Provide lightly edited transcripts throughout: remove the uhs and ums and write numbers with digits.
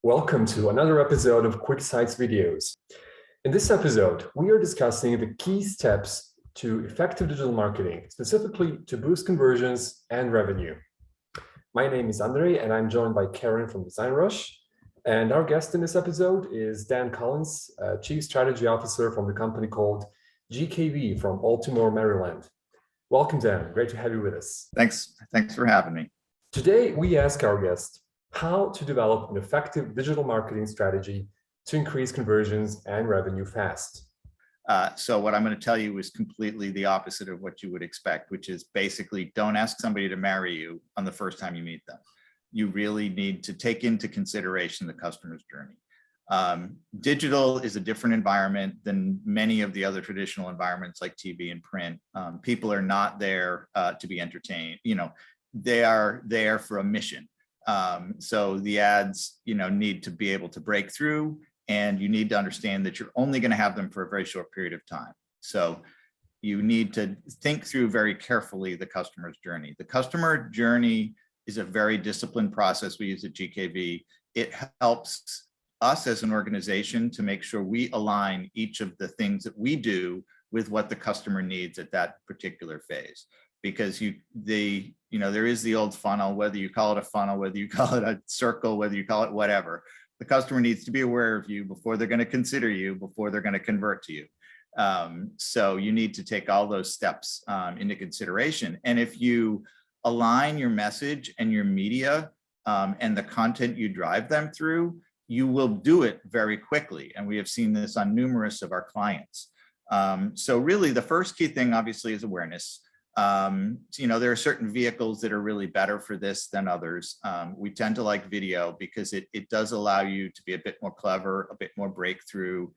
Welcome to another episode of QuickSights videos. In this episode, we are discussing the key steps to effective digital marketing, specifically to boost conversions and revenue. My name is Andre, and I'm joined by Karen from DesignRush. And our guest in this episode is Dan Collins, Chief Strategy Officer from the company called GKV from Baltimore, Maryland. Welcome, Dan. Great to have you with us. Thanks for having me. Today, we ask our guest how to develop an effective digital marketing strategy to increase conversions and revenue fast. So what I'm going to tell you is completely the opposite of what you would expect, which is basically don't ask somebody to marry you on the first time you meet them. You really need to take into consideration the customer's journey. Digital is a different environment than many of the other traditional environments like TV and print. People are not there to be entertained. They are there for a mission. So the ads, need to be able to break through, and you need to understand that you're only going to have them for a very short period of time. So you need to think through very carefully the customer's journey. The customer journey is a very disciplined process we use at GKV. It helps us as an organization to make sure we align each of the things that we do with what the customer needs at that particular phase. Because there is the old funnel, whether you call it a funnel, whether you call it a circle, whether you call it whatever, the customer needs to be aware of you before they're going to consider you, before they're going to convert to you. So you need to take all those steps into consideration. And if you align your message and your media and the content you drive them through, you will do it very quickly. And we have seen this on numerous of our clients. So really the first key thing obviously is awareness. There are certain vehicles that are really better for this than others. We tend to like video because it does allow you to be a bit more clever, a bit more breakthrough,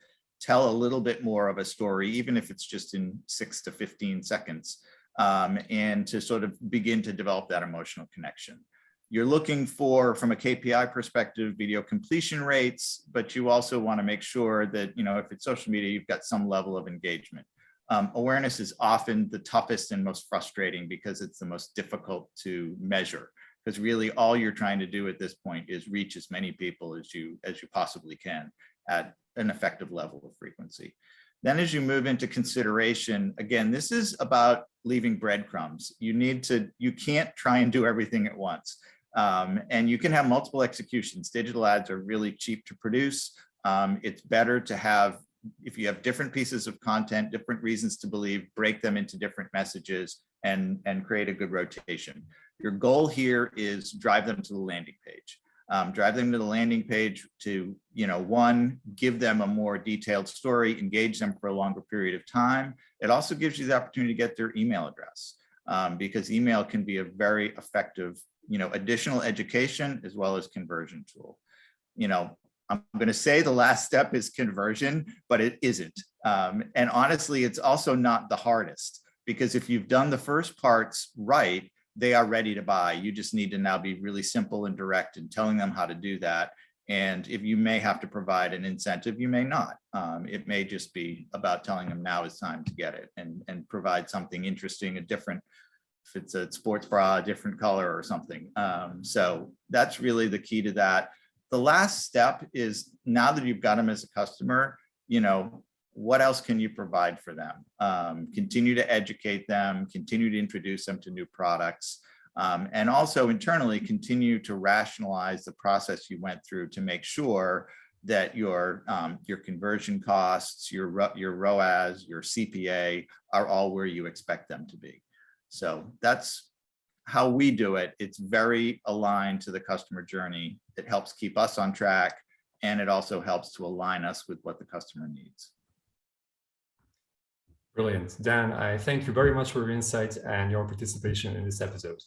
tell a little bit more of a story, even if it's just in 6 to 15 seconds, and to sort of begin to develop that emotional connection. You're looking for, from a KPI perspective, video completion rates, but you also want to make sure that, if it's social media, you've got some level of engagement. Awareness is often the toughest and most frustrating because it's the most difficult to measure, because really all you're trying to do at this point is reach as many people as you possibly can at an effective level of frequency. Then as you move into consideration, again, this is about leaving breadcrumbs. You can't try and do everything at once. And you can have multiple executions. Digital ads are really cheap to produce. It's better to have, if you have different pieces of content, different reasons to believe, break them into different messages and create a good rotation. Your goal here is drive them to the landing page. Drive them to the landing page to, one, give them a more detailed story, engage them for a longer period of time. It also gives you the opportunity to get their email address because email can be a very effective, additional education as well as conversion tool. I'm going to say the last step is conversion, but it isn't. And honestly, it's also not the hardest, because if you've done the first parts right, they are ready to buy. You just need to now be really simple and direct in telling them how to do that. And if you may have to provide an incentive, you may not. It may just be about telling them now is time to get it and provide something interesting, a different, if it's a sports bra, a different color or something. So that's really the key to that. The last step is, now that you've got them as a customer, what else can you provide for them? Continue to educate them, continue to introduce them to new products, and also internally continue to rationalize the process you went through to make sure that your conversion costs, your ROAS, your CPA are all where you expect them to be. So that's how we do it. It's very aligned to the customer journey. It helps keep us on track, and it also helps to align us with what the customer needs. Brilliant. Dan, I thank you very much for your insights and your participation in this episode.